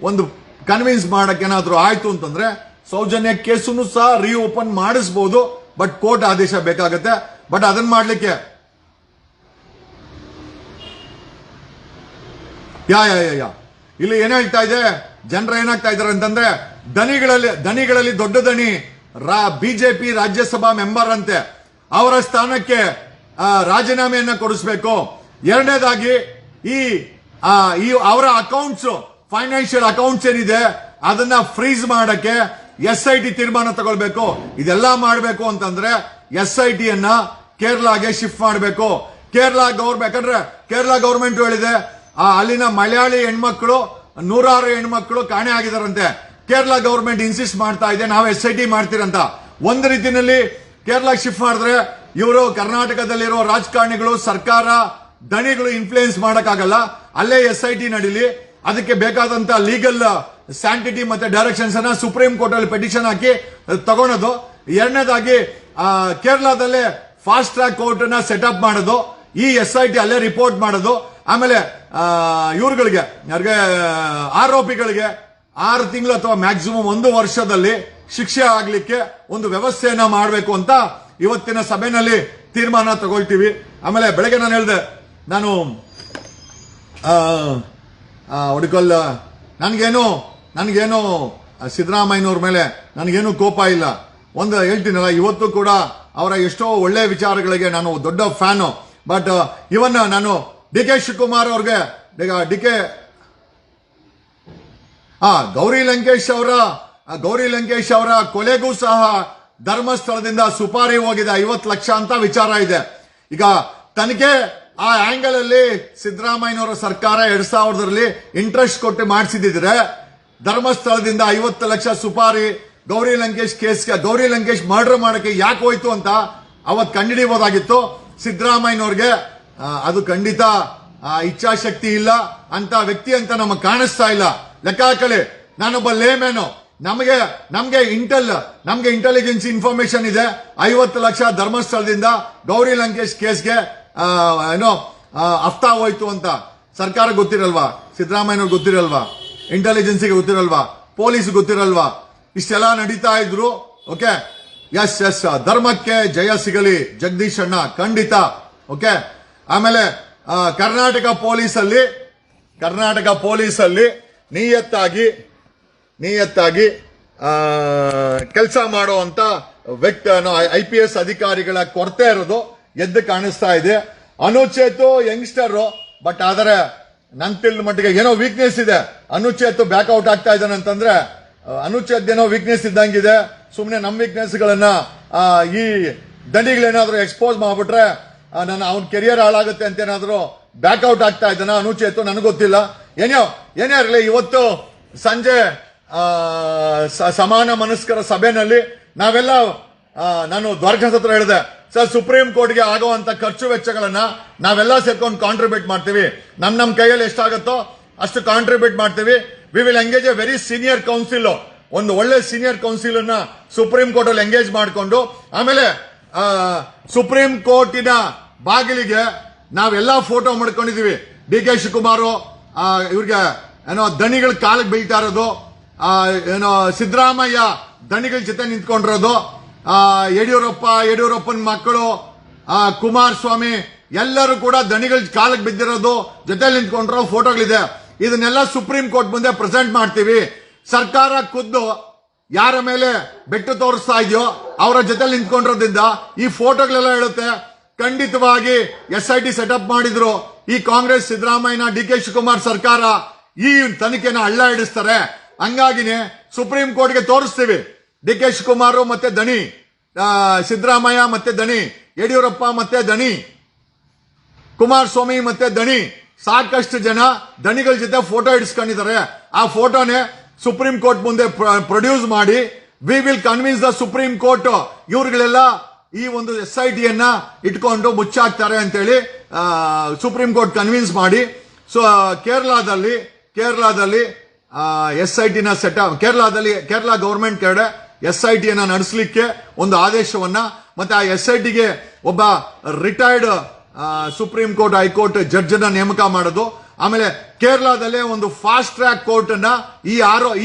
ಒಂದು ಕನ್ವಿನ್ಸ್ ಮಾಡಕ್ಕೆ ಏನಾದ್ರು ಆಯ್ತು ಅಂತಂದ್ರೆ ಸೌಜನ್ಯ ಕೇಸನ್ನು ಸಹ ರೀಓಪನ್ ಮಾಡಿಸಬಹುದು. ಬಟ್ ಕೋರ್ಟ್ ಆದೇಶ ಬೇಕಾಗತ್ತೆ. ಬಟ್ ಅದನ್ನ ಮಾಡ್ಲಿಕ್ಕೆ ಇಲ್ಲಿ ಏನ್ ಹೇಳ್ತಾ ಇದೆ, ಜನರು ಏನಾಗ್ತಾ ಇದಾರೆ ಅಂತಂದ್ರೆ ದನಿಗಳಲ್ಲಿ ದೊಡ್ಡ ದನಿ ಬಿಜೆಪಿ ರಾಜ್ಯಸಭಾ ಮೆಂಬರ್ ಅಂತೆ, ಅವರ ಸ್ಥಾನಕ್ಕೆ ರಾಜೀನಾಮೆಯನ್ನ ಕೊಡಿಸಬೇಕು. ಎರಡನೇದಾಗಿ ಈ ಅವರ ಅಕೌಂಟ್ಸ್, ಫೈನಾನ್ಷಿಯಲ್ ಅಕೌಂಟ್ಸ್ ಏನಿದೆ ಅದನ್ನ ಫ್ರೀಸ್ ಮಾಡಕ್ಕೆ SIT ತೀರ್ಮಾನ ತಗೊಳ್ಬೇಕು. ಇದೆಲ್ಲ ಮಾಡಬೇಕು ಅಂತಂದ್ರೆ SIT ಅನ್ನ ಕೇರಳಗೆ ಶಿಫ್ಟ್ ಮಾಡಬೇಕು. ಕೇರಳ ಗೌರ್ಮೆಂಟ್ ಹೇಳಿದೆ ಅಲ್ಲಿನ ಮಲಯಾಳಿ ಹೆಣ್ಮಕ್ಳು 106 ಹೆಣ್ಮಕ್ಳು ಕಾಣೆ ಆಗಿದಾರಂತೆ. ಕೇರಳ ಗೌರ್ಮೆಂಟ್ ಇನ್ಸಿಸ್ಟ್ ಮಾಡ್ತಾ ಇದೆ ನಾವು SIT ಮಾಡ್ತೀರಂತ. ಒಂದು ರೀತಿಯಲ್ಲಿ ಕೇರಳ ಶಿಫ್ಟ್ ಮಾಡಿದ್ರೆ ಇವರು ಕರ್ನಾಟಕದಲ್ಲಿರೋ ರಾಜಕಾರಣಿಗಳು, ಸರ್ಕಾರ, ದಣಿಗಳು ಇನ್ಫ್ಲೂಯೆನ್ಸ್ ಮಾಡಕ್ಕಾಗಲ್ಲ. ಅಲ್ಲೇ SIT ನಡೀಲಿ. ಅದಕ್ಕೆ ಬೇಕಾದಂತ ಲೀಗಲ್ ಸ್ಯಾಂಟಿಟಿ ಮತ್ತೆ ಡೈರೆಕ್ಷನ್ಸ್ ಅನ್ನ ಸುಪ್ರೀಂ ಕೋರ್ಟ್ ಅಲ್ಲಿ ಪೆಟಿಷನ್ ಹಾಕಿ ತಗೊಳೋದು. ಎರಡನೇದಾಗಿ ಕೇರಳದಲ್ಲೇ ಫಾಸ್ಟ್ ಟ್ರ್ಯಾಕ್ ಕೋರ್ಟ್ ಅನ್ನ ಸೆಟಪ್ ಮಾಡೋದು, ಈ SIT ಅಲ್ಲೇ ರಿಪೋರ್ಟ್ ಮಾಡೋದು. ಆಮೇಲೆ ಇವ್ರುಗಳಿಗೆ ಆರೋಪಿಗಳಿಗೆ 6 ತಿಂಗಳು ಅಥವಾ ಮ್ಯಾಕ್ಸಿಮಮ್ 1 ವರ್ಷದಲ್ಲಿ ಶಿಕ್ಷೆ ಆಗ್ಲಿಕ್ಕೆ ಒಂದು ವ್ಯವಸ್ಥೆಯನ್ನ ಮಾಡಬೇಕು ಅಂತ ಇವತ್ತಿನ ಸಭೆಯಲ್ಲಿ ತೀರ್ಮಾನ ತಗೊಳ್ತೀವಿ. ಆಮೇಲೆ ಬೆಳಗ್ಗೆ ನಾನು ಹೇಳಿದೆ, ನಾನು ಒಡಿಕಲ್ ನನಗೇನು ಸಿದ್ದರಾಮಯ್ಯನವ್ರ ಮೇಲೆ ನನಗೇನು ಕೋಪ ಇಲ್ಲ. ಒಂದು ಹೇಳ್ತೀನಲ್ಲ, ಇವತ್ತು ಕೂಡ ಅವರ ಎಷ್ಟೋ ಒಳ್ಳೆ ವಿಚಾರಗಳಿಗೆ ನಾನು ದೊಡ್ಡ ಫ್ಯಾನು. ಬಟ್ ಇವನ್ನ ನಾನು DK ಶಿವಕುಮಾರ್ ಅವ್ರಿಗೆ ಗೌರಿ ಲಂಕೇಶ್ ಅವರ ಕೊಲೆಗೂ ಸಹ ಧರ್ಮಸ್ಥಳದಿಂದ ಸುಪಾರಿ ಹೋಗಿದೆ 50 ಲಕ್ಷ ಅಂತ ವಿಚಾರ ಇದೆ. ಈಗ ತನಿಖೆ ಆ ಆಂಗಲ್ ಅಲ್ಲಿ ಸಿದ್ದರಾಮಯ್ಯನವರ ಸರ್ಕಾರ 2000ರಲ್ಲಿ ಇಂಟ್ರೆಸ್ಟ್ ಕೊಟ್ಟು ಮಾಡಿಸಿದ್ರೆ ಧರ್ಮಸ್ಥಳದಿಂದ 50 ಲಕ್ಷ ಸುಪಾರಿ ಗೌರಿ ಲಂಕೇಶ್ ಮರ್ಡರ್ ಮಾಡಕ್ಕೆ ಯಾಕೆ ಹೋಯ್ತು ಅಂತ ಅವತ್ ಕಂಡುಹಿಡಿಯಬಹುದಾಗಿತ್ತು. ಸಿದ್ದರಾಮಯ್ಯನವ್ರಿಗೆ ಅದು ಖಂಡಿತ ಇಚ್ಛಾಶಕ್ತಿ ಇಲ್ಲ ಅಂತ ವ್ಯಕ್ತಿ ಅಂತ ನಮಗೆ ಕಾಣಿಸ್ತಾ ಇಲ್ಲ. ಲೆಕ್ಕ ಹಾಕಲಿ, ನಾನೊಬ್ಬ ಲೇಮ್ಯಾನು, ನಮಗೆ ಇಂಟೆಲಿಜೆನ್ಸ್ ಇನ್ಫಾರ್ಮೇಶನ್ ಇದೆ. 50 ಲಕ್ಷ ಧರ್ಮಸ್ಥಳದಿಂದ ಗೌರಿ ಲಂಕೇಶ್ ಕೇಸ್ಗೆ ಹಫ್ತಾ ಹೋಯ್ತು ಅಂತ ಸರ್ಕಾರ ಗೊತ್ತಿರಲ್ವಾ? ಸಿದ್ದರಾಮಯ್ಯನವ್ರು ಗೊತ್ತಿರಲ್ವಾ? ಇಂಟೆಲಿಜೆನ್ಸ್ಗೆ ಗೊತ್ತಿರಲ್ವಾ? ಪೊಲೀಸ್ ಗೊತ್ತಿರಲ್ವಾ? ಇಷ್ಟೆಲ್ಲ ನಡೀತಾ ಇದ್ರು. ಓಕೆ, ಎಸ್ ಧರ್ಮಕ್ಕೆ ಜಯ ಸಿಗಲಿ ಜಗದೀಶ್ ಅಣ್ಣ, ಖಂಡಿತ. ಓಕೆ, ಆಮೇಲೆ ಕರ್ನಾಟಕ ಪೊಲೀಸಲ್ಲಿ ನಿಯತ್ತಾಗಿ ಕೆಲಸ ಮಾಡುವಂತ ವ್ಯಕ್ತಿ IPS ಅಧಿಕಾರಿಗಳ ಕೊರತೆ ಇರೋದು ಎದ್ದು ಕಾಣಿಸ್ತಾ ಇದೆ. ಅನುಚೇತು ಯಂಗ್ಸ್ಟರ್, ಬಟ್ ಆದರೆ ನನ್ ತಿಳಿದ ಮಟ್ಟಿಗೆ ಏನೋ ವೀಕ್ನೆಸ್ ಇದೆ. ಅನುಚೇತು ಬ್ಯಾಕ್ಔಟ್ ಆಗ್ತಾ ಇದ್ದಾನೆ ಅಂತಂದ್ರೆ ಅನುಚೇತ್ ಏನೋ ವೀಕ್ನೆಸ್ ಇದ್ದಂಗಿದೆ. ಸುಮ್ಮನೆ ನಮ್ಮ ವೀಕ್ನೆಸ್ ಗಳನ್ನ ಈ ದಂಡಿಗಳೇನಾದ್ರೂ ಎಕ್ಸ್ಪೋಸ್ ಮಾಡ್ಬಿಟ್ರೆ ನನ್ನ ಅವನ ಕೆರಿಯರ್ ಹಾಳಾಗುತ್ತೆ ಅಂತ ಏನಾದ್ರು ಬ್ಯಾಕ್ಔಟ್ ಆಗ್ತಾ ಇದ್ದಾನ ಅನುಚೇತು ನನಗೆ ಗೊತ್ತಿಲ್ಲ. ಏನೇ ಇರಲಿ, ಇವತ್ತು ಸಂಜೆ ಸಮಾನ ಮನಸ್ಕರ ಸಭೆಯಲ್ಲಿ ನಾವೆಲ್ಲ ನಾನು ದ್ವಾರಕಾಸ್ ಹತ್ರ ಹೇಳಿದೆ, ಸರ್ ಸುಪ್ರೀಂ ಕೋರ್ಟ್ಗೆ ಆಗುವಂತ ಖರ್ಚು ವೆಚ್ಚಗಳನ್ನ ನಾವೆಲ್ಲ ಸೇರ್ಕೊಂಡು ಕಾಂಟ್ರಿಬ್ಯೂಟ್ ಮಾಡ್ತೀವಿ. ನಮ್ ಕೈಯಲ್ಲಿ ಎಷ್ಟಾಗುತ್ತೋ ಅಷ್ಟು ಕಾಂಟ್ರಿಬ್ಯೂಟ್ ಮಾಡ್ತೀವಿ. We will engage A very senior council, ಒಂದು ಒಳ್ಳೆ ಸೀನಿಯರ್ ಕೌನ್ಸಿಲ್ ಅನ್ನ ಸುಪ್ರೀಂ ಕೋರ್ಟ್ ಅಲ್ಲಿ ಎಂಗೇಜ್ ಮಾಡಿಕೊಂಡು, ಆಮೇಲೆ ಸುಪ್ರೀಂ ಕೋರ್ಟಿನ ಬಾಗಿಲಿಗೆ ನಾವೆಲ್ಲ ಫೋಟೋ ಮಾಡ್ಕೊಂಡಿದೀವಿ. ಡಿ ಕೆ ಶಿವಕುಮಾರ್ ಇವ್ರಿಗೆ ಏನೋ ದಣಿಗಳ ಕಾಲಿಗೆ ಬೀಳ್ತಾ ಇರೋದು, ಏನೋ ಸಿದ್ದರಾಮಯ್ಯ ದಣಿಗಳ ಜೊತೆ ನಿಂತ್ಕೊಂಡಿರೋದು, ಯಡಿಯೂರಪ್ಪನ ಮಕ್ಕಳು ಕುಮಾರಸ್ವಾಮಿ ಎಲ್ಲರೂ ಕೂಡ ದಣಿಗಳ ಕಾಲಿಗೆ ಬಿದ್ದಿರೋದು, ಜೊತೆಲಿ ನಿಂತ್ಕೊಂಡಿರೋ ಫೋಟೋಗಳಿದೆ. ಇದನ್ನೆಲ್ಲ ಸುಪ್ರೀಂ ಕೋರ್ಟ್ ಮುಂದೆ ಪ್ರೆಸೆಂಟ್ ಮಾಡ್ತೀವಿ. ಸರ್ಕಾರ ಖುದ್ದು ಯಾರ ಮೇಲೆ ಬೆಟ್ಟು ತೋರಿಸ್ತಾ ಇದೆಯೋ ಅವರ ಜೊತೆಲಿ ನಿಂತ್ಕೊಂಡಿರೋದ್ರಿಂದ ಈ ಫೋಟೋಗಳೆಲ್ಲ ಹೇಳುತ್ತೆ. ಖಂಡಿತವಾಗಿ SIT ಸೆಟಪ್ ಮಾಡಿದ್ರು ಈ ಕಾಂಗ್ರೆಸ್, ಸಿದ್ದರಾಮಯ್ಯನ, ಡಿ ಕೆ ಶಿವಕುಮಾರ್ ಸರ್ಕಾರ ಈ ತನಿಖೆನ ಹಳ್ಳ ಹಿಡಿಸ್ತಾರೆ. ಹಂಗಾಗಿನೇ ಸುಪ್ರೀಂ ಕೋರ್ಟ್ಗೆ ತೋರಿಸ್ತೀವಿ. ಡಿ ಕೆ ಶಿವಕುಮಾರ್ ಮತ್ತೆ ದಣಿ, ಸಿದ್ದರಾಮಯ್ಯ ಮತ್ತೆ ದಣಿ, ಯಡಿಯೂರಪ್ಪ ಮತ್ತೆ ದಣಿ, ಕುಮಾರಸ್ವಾಮಿ ಮತ್ತೆ ದಣಿ, ಸಾಕಷ್ಟು ಜನ ದಣಿಗಳ ಜೊತೆ ಫೋಟೋ ಇಡಿಸ್ಕೊಂಡಿದ್ದಾರೆ. ಆ ಫೋಟೋನೇ ಸುಪ್ರೀಂ ಕೋರ್ಟ್ ಮುಂದೆ ಪ್ರೊಡ್ಯೂಸ್ ಮಾಡಿ we will convince the supreme court ಇವ್ರುಗಳೆಲ್ಲ ಈ ಒಂದು SITಯನ್ನ ಇಟ್ಕೊಂಡು ಮುಚ್ಚಾಕ್ತಾರೆ ಅಂತೇಳಿ ಸುಪ್ರೀಂ ಕೋರ್ಟ್ ಕನ್ವಿನ್ಸ್ ಮಾಡಿ. ಸೊ ಕೇರಳದಲ್ಲಿ SITನ ಸೆಟಪ್, ಕೇರಳ ಗವರ್ಮೆಂಟ್ ಕಡೆ SITಯನ್ನ ನಡೆಸಲಿಕ್ಕೆ ಒಂದು ಆದೇಶವನ್ನ, ಮತ್ತೆ ಆ SITಗೆ ಒಬ್ಬ retired Supreme court high court judge ಅನ್ನ ನೇಮಕ ಮಾಡೋದು. ಆಮೇಲೆ ಕೇರಳದಲ್ಲೇ ಒಂದು ಫಾಸ್ಟ್ ಟ್ರ್ಯಾಕ್ ಕೋರ್ಟ್ ಅನ್ನ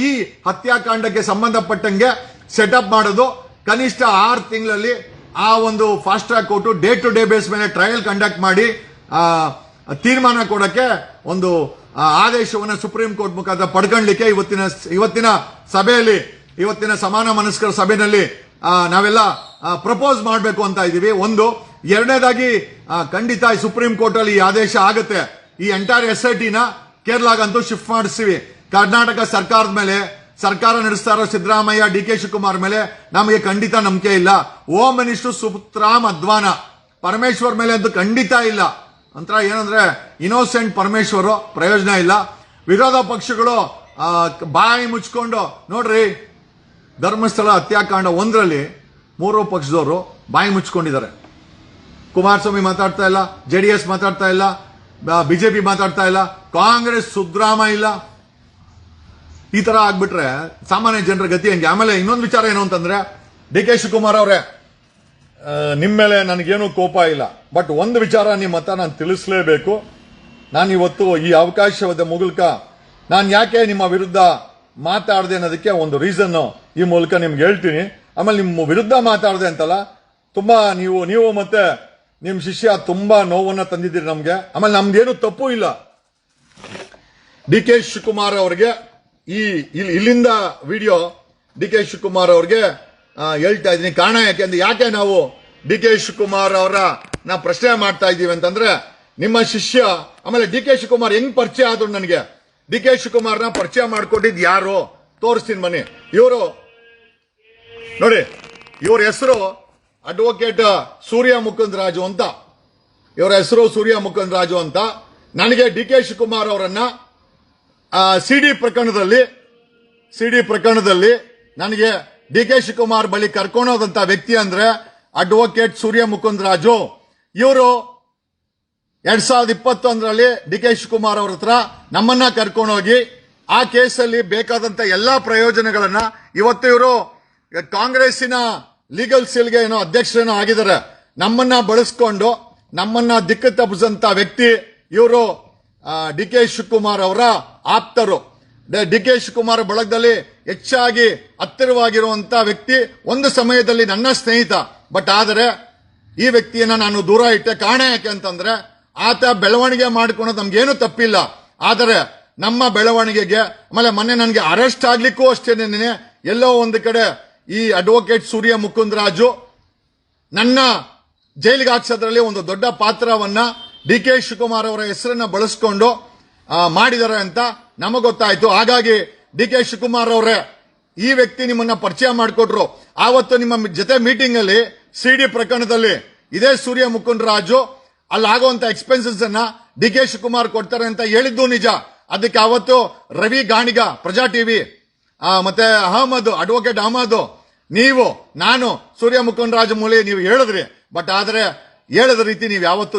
ಈ ಹತ್ಯಾಕಾಂಡಕ್ಕೆ ಸಂಬಂಧಪಟ್ಟಂಗೆ ಸೆಟಪ್ ಮಾಡೋದು. ಕನಿಷ್ಠ 6 ತಿಂಗಳಲ್ಲಿ ಆ ಒಂದು fast track court day to day base ಮೇಲೆ ಟ್ರಯಲ್ ಕಂಡಕ್ಟ್ ಮಾಡಿ ತೀರ್ಮಾನ ಕೊಡಕ್ಕೆ ಒಂದು ಆದೇಶವನ್ನು ಸುಪ್ರೀಂ ಕೋರ್ಟ್ ಮುಖಾಂತರ ಪಡ್ಕೊಳ್ಳಿಕ್ಕೆ ಇವತ್ತಿನ ಸಭೆಯಲ್ಲಿ, ಇವತ್ತಿನ ಸಮಾನ ಮನಸ್ಕರ ಸಭೆಯಲ್ಲಿ ನಾವೆಲ್ಲ ಪ್ರಪೋಸ್ ಮಾಡಬೇಕು ಅಂತ ಇದ್ದೀವಿ. ಒಂದು. ಎರಡನೇದಾಗಿ ಖಂಡಿತ ಸುಪ್ರೀಂ ಕೋರ್ಟ್ ಅಲ್ಲಿ ಈ ಆದೇಶ ಆಗುತ್ತೆ. ಈ ಎಂಟೈರ್ SITನ ಕೇರಳಗಂತೂ ಶಿಫ್ಟ್ ಮಾಡಿಸ್ತೀವಿ. ಕರ್ನಾಟಕ ಸರ್ಕಾರದ ಮೇಲೆ, ಸರ್ಕಾರ ನಡೆಸ್ತಾ ಇರೋ ಸಿದ್ದರಾಮಯ್ಯ, ಡಿ ಕೆ ಶಿವಕುಮಾರ್ ಮೇಲೆ ನಮಗೆ ಖಂಡಿತ ನಂಬಿಕೆ ಇಲ್ಲ. ಹೋಮ್ ಮಿನಿಸ್ಟರ್ ಸುಪುತ್ರಾಮ್ ಅದ್ವಾನ, ಪರಮೇಶ್ವರ್ ಮೇಲೆ ಅಂತೂ ಖಂಡಿತ ಇಲ್ಲ. ಒಂಥರ ಏನಂದ್ರೆ ಇನ್ನೋಸೆಂಟ್ ಪರಮೇಶ್ವರ್, ಪ್ರಯೋಜನ ಇಲ್ಲ. ವಿರೋಧ ಪಕ್ಷಗಳು ಬಾಯಿ ಮುಚ್ಕೊಂಡು ನೋಡ್ರಿ, ಧರ್ಮಸ್ಥಳ ಹತ್ಯಾಕಾಂಡ 1ರಲ್ಲಿ 3 ಪಕ್ಷದವರು ಬಾಯಿ ಮುಚ್ಕೊಂಡಿದ್ದಾರೆ. ಕುಮಾರಸ್ವಾಮಿ ಮಾತಾಡ್ತಾ ಇಲ್ಲ, JDS ಮಾತಾಡ್ತಾ ಇಲ್ಲ, ಬಿಜೆಪಿ ಮಾತಾಡ್ತಾ ಇಲ್ಲ, ಕಾಂಗ್ರೆಸ್ ಸುಗ್ರಾಮ ಇಲ್ಲ. ಈ ತರ ಆಗ್ಬಿಟ್ರೆ ಸಾಮಾನ್ಯ ಜನರ ಗತಿ ಹೆಂಗೆ? ಆಮೇಲೆ ಇನ್ನೊಂದು ವಿಚಾರ ಏನು ಅಂತಂದ್ರೆ, ಡಿ ಕೆ ಶಿವಕುಮಾರ್ ಅವರೇ, ನಿಮ್ಮ ಮೇಲೆ ನನಗೇನು ಕೋಪ ಇಲ್ಲ, ಬಟ್ ಒಂದು ವಿಚಾರ ನಿಮ್ಮ ಹತ್ರ ನಾನು ತಿಳಿಸಲೇಬೇಕು. ನಾನು ಇವತ್ತು ಈ ಅವಕಾಶದ ಮೂಲಕ ನಾನು ಯಾಕೆ ನಿಮ್ಮ ವಿರುದ್ಧ ಮಾತಾಡದೆ ಅನ್ನೋದಕ್ಕೆ ಒಂದು ರೀಸನ್ ಈ ಮೂಲಕ ನಿಮ್ಗೆ ಹೇಳ್ತೀನಿ. ಆಮೇಲೆ ನಿಮ್ಮ ವಿರುದ್ಧ ಮಾತಾಡದೆ ಅಂತಲ್ಲ, ತುಂಬಾ ನೀವು ಮತ್ತೆ ನಿಮ್ ಶಿಷ್ಯ ತುಂಬಾ ನೋವನ್ನ ತಂದಿದ್ದೀರಿ ನಮ್ಗೆ. ಆಮೇಲೆ ನಮ್ದೇನು ತಪ್ಪು ಇಲ್ಲ. ಡಿ ಕೆ ಶಿವಕುಮಾರ್ ಅವರಿಗೆ ಇಲ್ಲಿಂದ ವಿಡಿಯೋ ಡಿ ಕೆ ಶಿವಕುಮಾರ್ ಅವ್ರಿಗೆ ಹೇಳ್ತಾ ಇದ್ದೀನಿ. ಕಾರಣ ಯಾಕೆ ನಾವು ಡಿ ಕೆ ಶಿವಕುಮಾರ್ ಅವರ ನಾವು ಪ್ರಶ್ನೆ ಮಾಡ್ತಾ ಇದ್ದೀವಿ ಅಂತಂದ್ರೆ, ನಿಮ್ಮ ಶಿಷ್ಯ, ಆಮೇಲೆ ಡಿ ಕೆ ಶಿವಕುಮಾರ್ ಹೆಂಗ್ ಪರಿಚಯ ಆದ್ರು ನನಗೆ, ಡಿ ಕೆ ಶಿವಕುಮಾರ್ನ ಪರಿಚಯ ಮಾಡ್ಕೊಟ್ಟಿದ್ ಯಾರು ತೋರಿಸ್ತೀನಿ ಬನ್ನಿ. ಇವರು ನೋಡಿ, ಇವ್ರ ಹೆಸರು ಅಡ್ವೊಕೇಟ್ ಸೂರ್ಯ ಮುಕುಂದ್ ರಾಜು ಅಂತ. ಇವರ ಹೆಸರು ಸೂರ್ಯ ಮುಕುಂದ್ ರಾಜು ಅಂತ. ನನಗೆ ಡಿ ಕೆ ಶಿವಕುಮಾರ್ ಅವರನ್ನ ಸಿಡಿ ಪ್ರಕರಣದಲ್ಲಿ ನನಗೆ ಡಿ ಕೆ ಶಿವಕುಮಾರ್ ಬಳಿ ಕರ್ಕೊಂಡೋದಂತ ವ್ಯಕ್ತಿ ಅಂದ್ರೆ ಅಡ್ವೊಕೇಟ್ ಸೂರ್ಯ ಮುಕುಂದ್ ರಾಜು. ಇವರು 2021ರಲ್ಲಿ ಡಿ ಕೆ ಶಿವಕುಮಾರ್ ಅವ್ರ ಹತ್ರ ನಮ್ಮನ್ನ ಕರ್ಕೊಂಡೋಗಿ ಆ ಕೇಸಲ್ಲಿ ಬೇಕಾದಂತ ಎಲ್ಲಾ ಪ್ರಯೋಜನಗಳನ್ನ, ಇವತ್ತು ಇವರು ಕಾಂಗ್ರೆಸ್ಸಿನ ಲೀಗಲ್ ಸೆಲ್ಗೆ ಏನೋ ಅಧ್ಯಕ್ಷರೇನೋ ಆಗಿದ್ದಾರೆ, ನಮ್ಮನ್ನ ಬಳಸ್ಕೊಂಡು ನಮ್ಮನ್ನ ದಿಕ್ಕು ತಪ್ಪಿಸಂತ ವ್ಯಕ್ತಿ ಇವರು. ಡಿ ಕೆ ಶಿವಕುಮಾರ್ ಅವರ ಆಪ್ತರು, ಡಿ ಕೆ ಶಿವಕುಮಾರ್ ಬಳಗದಲ್ಲಿ ಹೆಚ್ಚಾಗಿ ಹತ್ತಿರವಾಗಿರುವಂತ ವ್ಯಕ್ತಿ, ಒಂದು ಸಮಯದಲ್ಲಿ ನನ್ನ ಸ್ನೇಹಿತ. ಬಟ್ ಆದರೆ ಈ ವ್ಯಕ್ತಿಯನ್ನ ನಾನು ದೂರ ಇಟ್ಟೆ. ಕಾರಣ ಯಾಕೆ ಅಂತಂದ್ರೆ, ಆತ ಬೆಳವಣಿಗೆ ಮಾಡಿಕೊಳ್ಳೋದು ನಮ್ಗೇನು ತಪ್ಪಿಲ್ಲ, ಆದರೆ ನಮ್ಮ ಬೆಳವಣಿಗೆಗೆ, ಆಮೇಲೆ ಮೊನ್ನೆ ನನಗೆ ಅರೆಸ್ಟ್ ಆಗ್ಲಿಕ್ಕೂ ಅಷ್ಟೇನೆ ಎಲ್ಲೋ ಒಂದು ಕಡೆ ಈ ಅಡ್ವೊಕೇಟ್ ಸೂರ್ಯ ಮುಕುಂದ್ ರಾಜು ನನ್ನ ಜೈಲಿಗೆ ಹಾಕ್ಸೋದ್ರಲ್ಲಿ ಒಂದು ದೊಡ್ಡ ಪಾತ್ರವನ್ನ ಡಿ ಕೆ ಶಿವಕುಮಾರ್ ಅವರ ಹೆಸರನ್ನ ಬಳಸ್ಕೊಂಡು ಮಾಡಿದ್ದಾರೆ ಅಂತ ನಮಗೆ ಗೊತ್ತಾಯ್ತು. ಹಾಗಾಗಿ ಡಿ ಕೆ ಶಿವಕುಮಾರ್ ಅವರೇ, ಈ ವ್ಯಕ್ತಿ ನಿಮ್ಮನ್ನ ಪರಿಚಯ ಮಾಡಿಕೊಟ್ರು. ಆವತ್ತು ನಿಮ್ಮ ಜೊತೆ ಮೀಟಿಂಗ್ ಅಲ್ಲಿ ಸಿಡಿ ಪ್ರಕರಣದಲ್ಲಿ ಇದೇ ಸೂರ್ಯ ಮುಕುಂದರಾಜು ಅಲ್ಲಿ ಆಗುವಂತ ಎಕ್ಸ್ಪೆನ್ಸಸ್ ಅನ್ನ ಡಿ ಕೆ ಶಿವಕುಮಾರ್ ಕೊಡ್ತಾರೆ ಅಂತ ಹೇಳಿದ್ದು ನಿಜ. ಅದಕ್ಕೆ ಅವತ್ತು ರವಿ ಗಾಣಿಗ, ಪ್ರಜಾ ಟಿವಿ, ಮತ್ತೆ ಅಹಮದ್, ಅಡ್ವೊಕೇಟ್ ಅಹಮದ್, ನೀವು, ನಾನು, ಸೂರ್ಯ ಮುಕುಂದರಾಜು ಮೂಲೆ ನೀವು ಹೇಳಿದ್ರಿ. ಬಟ್ ಆದ್ರೆ ಹೇಳದ ರೀತಿ ನೀವು ಯಾವತ್ತೂ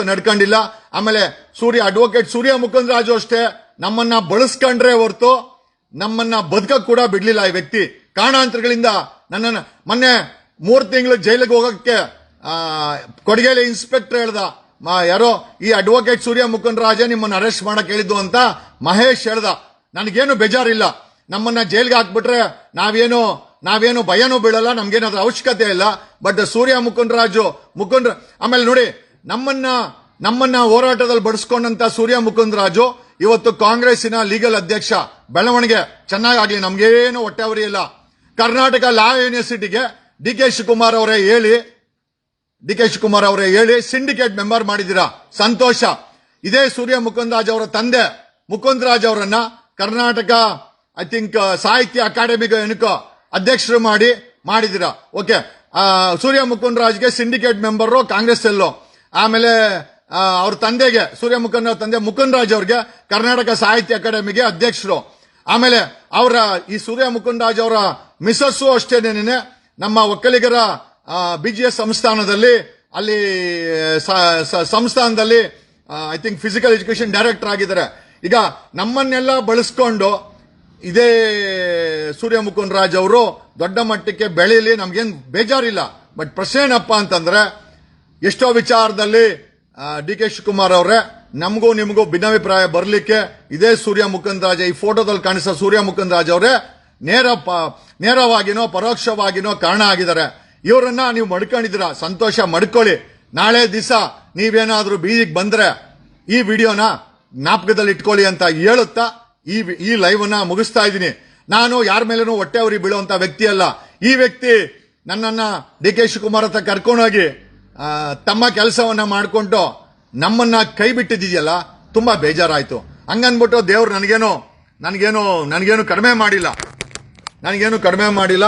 ನಡ್ಕೊಂಡಿಲ್ಲ. ಆಮೇಲೆ ಅಡ್ವೊಕೇಟ್ ಸೂರ್ಯ ಮುಕುಂದರಾಜು ಅಷ್ಟೇ ನಮ್ಮನ್ನ ಬಳಸ್ಕೊಂಡ್ರೆ ಹೊರತು ನಮ್ಮನ್ನ ಬದುಕಕ್ ಕೂಡ ಬಿಡ್ಲಿಲ್ಲ ಈ ವ್ಯಕ್ತಿ. ಕಾರಣಾಂತರಗಳಿಂದ ನನ್ನನ್ನು ಮೊನ್ನೆ 3 ತಿಂಗಳು ಜೈಲಿಗೆ ಹೋಗಕ್ಕೆ ಕೊಡಗೇಲಿ ಇನ್ಸ್ಪೆಕ್ಟರ್ ಹೇಳ್ದ, ಯಾರೋ ಈ ಅಡ್ವೊಕೇಟ್ ಸೂರ್ಯ ಮುಕುಂದರಾಜೇ ನಿಮ್ಮನ್ನ ಅರೆಸ್ಟ್ ಮಾಡಕ್ ಹೇಳಿದ್ದು ಅಂತ ಮಹೇಶ್ ಹೇಳ್ದ. ನನಗೇನು ಬೇಜಾರಿಲ್ಲ, ನಮ್ಮನ್ನ ಜೈಲ್ಗೆ ಹಾಕ್ಬಿಟ್ರೆ ನಾವೇನು ಭಯನೂ ಬೀಳಲ್ಲ, ನಮ್ಗೇನಾದ್ರೂ ಅವಶ್ಯಕತೆ ಇಲ್ಲ. ಬಟ್ ಸೂರ್ಯ ಮುಕುಂದರಾಜು ಆಮೇಲೆ ನೋಡಿ, ನಮ್ಮನ್ನ ಹೋರಾಟದಲ್ಲಿ ಬಡಿಸ್ಕೊಂಡಂತ ಸೂರ್ಯ ಮುಕುಂದರಾಜು ಇವತ್ತು ಕಾಂಗ್ರೆಸ್ಸಿನ ಲೀಗಲ್ ಅಧ್ಯಕ್ಷ. ಬೆಳವಣಿಗೆ ಚೆನ್ನಾಗಾಗ್ಲಿ, ನಮ್ಗೇನು ಹೊಟ್ಟೆ ಉರಿ ಇಲ್ಲ. ಕರ್ನಾಟಕ ಲಾ ಯೂನಿವರ್ಸಿಟಿಗೆ ಡಿ ಕೆ ಶಿವಕುಮಾರ್ ಅವರೇ ಹೇಳಿ ಸಿಂಡಿಕೇಟ್ ಮೆಂಬರ್ ಮಾಡಿದ್ದೀರಾ, ಸಂತೋಷ. ಇದೇ ಸೂರ್ಯ ಮುಕುಂದರಾಜ್ ಅವರ ತಂದೆ ಮುಕುಂದರಾಜ್ ಅವರನ್ನ ಕರ್ನಾಟಕ ಸಾಹಿತ್ಯ ಅಕಾಡೆಮಿಗೆ ಅಧ್ಯಕ್ಷರು ಮಾಡಿದಿರಾ. ಓಕೆ, ಸೂರ್ಯ ಮುಕುಂದರಾಜ್ಗೆ ಸಿಂಡಿಕೇಟ್ ಮೆಂಬರ್ ಕಾಂಗ್ರೆಸ್ ಎಲ್ಲೋ. ಆಮೇಲೆ ಅವ್ರ ತಂದೆಗೆ, ಸೂರ್ಯ ಮುಕುಂದರಾಜ್ ತಂದೆ ಮುಕುಂದರಾಜ್ ಅವ್ರಿಗೆ ಕರ್ನಾಟಕ ಸಾಹಿತ್ಯ ಅಕಾಡೆಮಿಗೆ ಅಧ್ಯಕ್ಷರು. ಆಮೇಲೆ ಈ ಸೂರ್ಯ ಮುಕುಂದರಾಜ್ ಅವರ ಮಿಸಸ್ಸು ಅಷ್ಟೇನೇನೆ ನಮ್ಮ ಒಕ್ಕಲಿಗರ ಬಿಜಿಎಸ್ ಸಂಸ್ಥಾನದಲ್ಲಿ ಫಿಸಿಕಲ್ ಎಜುಕೇಶನ್ ಡೈರೆಕ್ಟರ್ ಆಗಿದ್ದಾರೆ. ಈಗ ನಮ್ಮನ್ನೆಲ್ಲ ಬಳಸ್ಕೊಂಡು ಇದೇ ಸೂರ್ಯ ಮುಕುಂದರಾಜ್ ಅವರು ದೊಡ್ಡ ಮಟ್ಟಕ್ಕೆ ಬೆಳೀಲಿ, ನಮ್ಗೇನ್ ಬೇಜಾರಿಲ್ಲ. ಬಟ್ ಪ್ರಶ್ನೆ ಏನಪ್ಪ ಅಂತಂದ್ರೆ, ಎಷ್ಟೋ ವಿಚಾರದಲ್ಲಿ ಡಿ ಕೆ ಶಿವಕುಮಾರ್ ಅವರೇ ನಮಗೂ ನಿಮಗೂ ಭಿನ್ನಾಭಿಪ್ರಾಯ ಬರಲಿಕ್ಕೆ ಇದೇ ಸೂರ್ಯ ಮುಕುಂದರಾಜ್, ಈ ಫೋಟೋದಲ್ಲಿ ಕಾಣಿಸೋ ಸೂರ್ಯ ಮುಕುಂದರಾಜ್ ಅವರೇ ನೇರವಾಗಿನೋ ಪರೋಕ್ಷವಾಗಿನೋ ಕಾರಣ ಆಗಿದ್ದಾರೆ. ಇವರನ್ನ ನೀವು ಮಡ್ಕೊಂಡಿದ್ದೀರಾ, ಸಂತೋಷ, ಮಡ್ಕೊಳ್ಳಿ. ನಾಳೆ ದಿವಸ ನೀವೇನಾದ್ರೂ ಬೀದಿಗೆ ಬಂದ್ರೆ ಈ ವಿಡಿಯೋನ ಜ್ಞಾಪಕದಲ್ಲಿ ಇಟ್ಕೊಳ್ಳಿ ಅಂತ ಹೇಳುತ್ತಾ ಈ ಲೈವ್ ಅನ್ನ ಮುಗಿಸ್ತಾ ಇದ್ದೀನಿ. ನಾನು ಯಾರ ಮೇಲೇನೂ ಹೊಟ್ಟೆ ಉರಿ ಬೀಳುವಂತ ವ್ಯಕ್ತಿ ಅಲ್ಲ. ಈ ವ್ಯಕ್ತಿ ನನ್ನನ್ನ ಡಿ ಕೆ ಶಿವಕುಮಾರ್ ಹತ್ರ ಕರ್ಕೊಂಡೋಗಿ ತಮ್ಮ ಕೆಲಸವನ್ನ ಮಾಡಿಕೊಂಡು ನಮ್ಮನ್ನ ಕೈ ಬಿಟ್ಟಿದೆಯಲ್ಲ, ತುಂಬಾ ಬೇಜಾರಾಯ್ತು. ಹಂಗನ್ಬಿಟ್ಟು ದೇವ್ರು ನನಗೇನು ಕಡಿಮೆ ಮಾಡಿಲ್ಲ.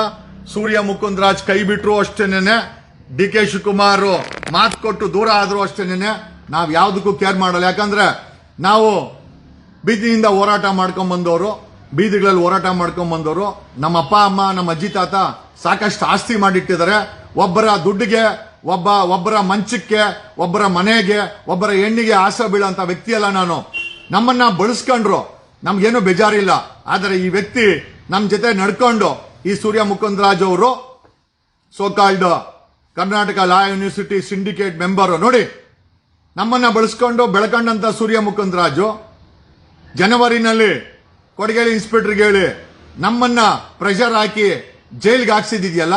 ಸೂರ್ಯ ಮುಕುಂದರಾಜ್ ಕೈ ಬಿಟ್ರು ಅಷ್ಟೇನೆ, ಡಿ ಕೆ ಶಿವಕುಮಾರ್ ಮಾತು ಕೊಟ್ಟು ದೂರ ಆದ್ರೂ ಅಷ್ಟೇನೆ, ನಾವ್ ಯಾವ್ದಕ್ಕೂ ಕೇರ್ ಮಾಡಲ್ಲ. ಯಾಕಂದ್ರೆ ನಾವು ಬೀದಿಯಿಂದ ಹೋರಾಟ ಮಾಡ್ಕೊಂಡ್ ಬಂದವರು, ಬೀದಿಗಳಲ್ಲಿ ಹೋರಾಟ ಮಾಡ್ಕೊಂಡ್ ಬಂದವರು. ನಮ್ಮ ಅಪ್ಪ ಅಮ್ಮ, ನಮ್ಮ ಅಜ್ಜಿ ತಾತ ಸಾಕಷ್ಟು ಆಸ್ತಿ ಮಾಡಿಟ್ಟಿದ್ದಾರೆ. ಒಬ್ಬರ ದುಡ್ಡಿಗೆ, ಒಬ್ಬರ ಮಂಚಕ್ಕೆ, ಒಬ್ಬರ ಮನೆಗೆ, ಒಬ್ಬರ ಹೆಣ್ಣಿಗೆ ಆಸೆ ಬೀಳಂತ ವ್ಯಕ್ತಿ ಅಲ್ಲ ನಾನು. ನಮ್ಮನ್ನ ಬಳಸ್ಕೊಂಡ್ರು, ನಮ್ಗೇನು ಬೇಜಾರಿಲ್ಲ. ಆದರೆ ಈ ವ್ಯಕ್ತಿ ನಮ್ ಜೊತೆ ನಡ್ಕೊಂಡು, ಈ ಸೂರ್ಯ ಮುಕುಂದರಾಜ್ ಅವರು ಸೋಕಾಲ್ಡ್ ಕರ್ನಾಟಕ ಲಾ ಯೂನಿವರ್ಸಿಟಿ ಸಿಂಡಿಕೇಟ್ ಮೆಂಬರ್, ನೋಡಿ ನಮ್ಮನ್ನ ಬಳಸ್ಕೊಂಡು ಬೆಳ್ಕೊಂಡಂತ ಸೂರ್ಯ ಮುಕುಂದರಾಜು ಜನವರಿನಲ್ಲಿ ಕೊಡಗೇಲಿ ಇನ್ಸ್ಪೆಕ್ಟರ್ಗೆ ಹೇಳಿ ನಮ್ಮನ್ನ ಪ್ರೆಷರ್ ಹಾಕಿ ಜೈಲ್ಗೆ ಹಾಕ್ಸಿದ್ಯಲ್ಲ,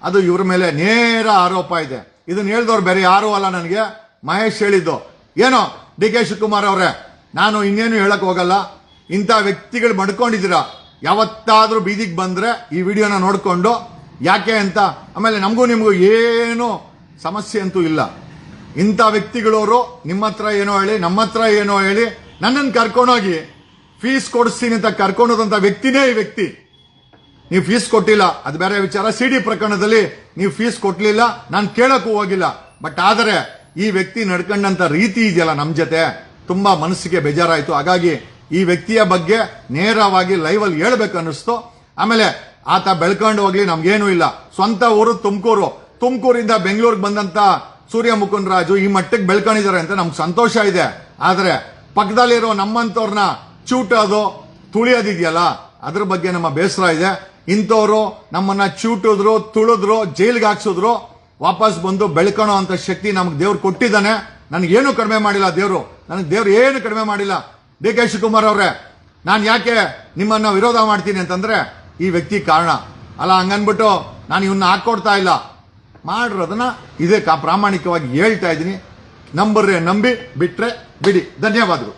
ಅದು ಇವ್ರ ಮೇಲೆ ನೇರ ಆರೋಪ ಇದೆ. ಇದನ್ನ ಹೇಳಿದವ್ರು ಬೇರೆ ಯಾರು ಅಲ್ಲ, ನನಗೆ ಮಹೇಶ್ ಹೇಳಿದ್ದು. ಏನೋ ಡಿ ಕೆ ಶಿವಕುಮಾರ್ ಅವರೇ, ನಾನು ಇನ್ನೇನು ಹೇಳಕ್ ಹೋಗಲ್ಲ. ಇಂಥ ವ್ಯಕ್ತಿಗಳು ಮಡ್ಕೊಂಡಿದ್ದೀರಾ, ಯಾವತ್ತಾದ್ರೂ ಬೀದಿಗೆ ಬಂದ್ರೆ ಈ ವಿಡಿಯೋನ ನೋಡ್ಕೊಂಡು ಯಾಕೆ ಅಂತ. ಆಮೇಲೆ ನಮಗೂ ನಿಮಗೂ ಏನು ಸಮಸ್ಯೆ ಅಂತೂ ಇಲ್ಲ. ಇಂಥ ವ್ಯಕ್ತಿಗಳವರು ನಿಮ್ಮ ಹತ್ರ ಏನೋ ಹೇಳಿ, ನಮ್ಮ ಹತ್ರ ಏನೋ ಹೇಳಿ, ನನ್ನನ್ನು ಕರ್ಕೊಂಡೋಗಿ ಫೀಸ್ ಕೊಡಿಸ್ತೀನಿ ಅಂತ ಕರ್ಕೊಂಡೋದಂತ ವ್ಯಕ್ತಿನೇ ಈ ವ್ಯಕ್ತಿ. ನೀವು ಫೀಸ್ ಕೊಟ್ಟಿಲ್ಲ, ಅದು ಬೇರೆ ವಿಚಾರ. ಸಿಡಿ ಪ್ರಕರಣದಲ್ಲಿ ನೀವು ಫೀಸ್ ಕೊಟ್ಲಿಲ್ಲ, ನಾನು ಕೇಳಕ್ಕೂ ಹೋಗಿಲ್ಲ. ಬಟ್ ಆದರೆ ಈ ವ್ಯಕ್ತಿ ನಡ್ಕೊಂಡಂತ ರೀತಿ ಇದೆಯಲ್ಲ ನಮ್ ಜೊತೆ, ತುಂಬಾ ಮನಸ್ಸಿಗೆ ಬೇಜಾರಾಯ್ತು. ಹಾಗಾಗಿ ಈ ವ್ಯಕ್ತಿಯ ಬಗ್ಗೆ ನೇರವಾಗಿ ಲೈವ್ ಅಲ್ಲಿ ಹೇಳ್ಬೇಕು ಅನ್ನಿಸ್ತು. ಆಮೇಲೆ ಆತ ಬೆಳ್ಕೊಂಡು ಹೋಗ್ಲಿ, ನಮ್ಗೇನು ಇಲ್ಲ. ಸ್ವಂತ ಊರು ತುಮಕೂರಿಂದ ಬೆಂಗಳೂರಿಗೆ ಬಂದಂತ ಸೂರ್ಯ ಮುಕುಂದರಾಜು ಈ ಮಟ್ಟಕ್ಕೆ ಬೆಳ್ಕೊಂಡಿದ್ದಾರೆ ಅಂತ ನಮ್ಗೆ ಸಂತೋಷ ಇದೆ. ಆದ್ರೆ ಪಕ್ಕದಲ್ಲಿರೋ ನಮ್ಮಂತವ್ರನ್ನ ಚೂಟೋದು, ತುಳಿಯೋದಿದೆಯಲ್ಲ, ಅದ್ರ ಬಗ್ಗೆ ನಮ್ಮ ಬೇಸರ ಇದೆ. ಇಂಥವ್ರು ನಮ್ಮನ್ನ ಚೂಟಿದ್ರು, ತುಳಿದ್ರು, ಜೈಲ್ಗೆ ಹಾಕ್ಸಿದ್ರು, ವಾಪಸ್ ಬಂದು ಬೆಳ್ಕೊಳ್ಳೋ ಅಂತ ಶಕ್ತಿ ನಮ್ಗೆ ದೇವ್ರು ಕೊಟ್ಟಿದ್ದಾನೆ. ನನಗೇನು ಕಡಿಮೆ ಮಾಡಿಲ್ಲ ದೇವ್ರು, ನನಗೆ ದೇವ್ರು ಏನು ಕಡಿಮೆ ಮಾಡಿಲ್ಲ. ಡಿ ಕೆ ಶಿವಕುಮಾರ್ ಅವರೇ, ನಾನು ಯಾಕೆ ನಿಮ್ಮನ್ನ ವಿರೋಧ ಮಾಡ್ತೀನಿ ಅಂತಂದ್ರೆ ಈ ವ್ಯಕ್ತಿ ಕಾರಣ ಅಲ್ಲ. ಹಂಗನ್ಬಿಟ್ಟು ನಾನು ಇವನ್ನ ಹಾಕೊಡ್ತಾ ಇಲ್ಲ, ಮಾಡಿರೋದನ್ನ ಇದೇ ಪ್ರಾಮಾಣಿಕವಾಗಿ ಹೇಳ್ತಾ ಇದ್ದೀನಿ. ನಂಬಿ ಬಿಟ್ರೆ ಬಿಡಿ. ಧನ್ಯವಾದಗಳು.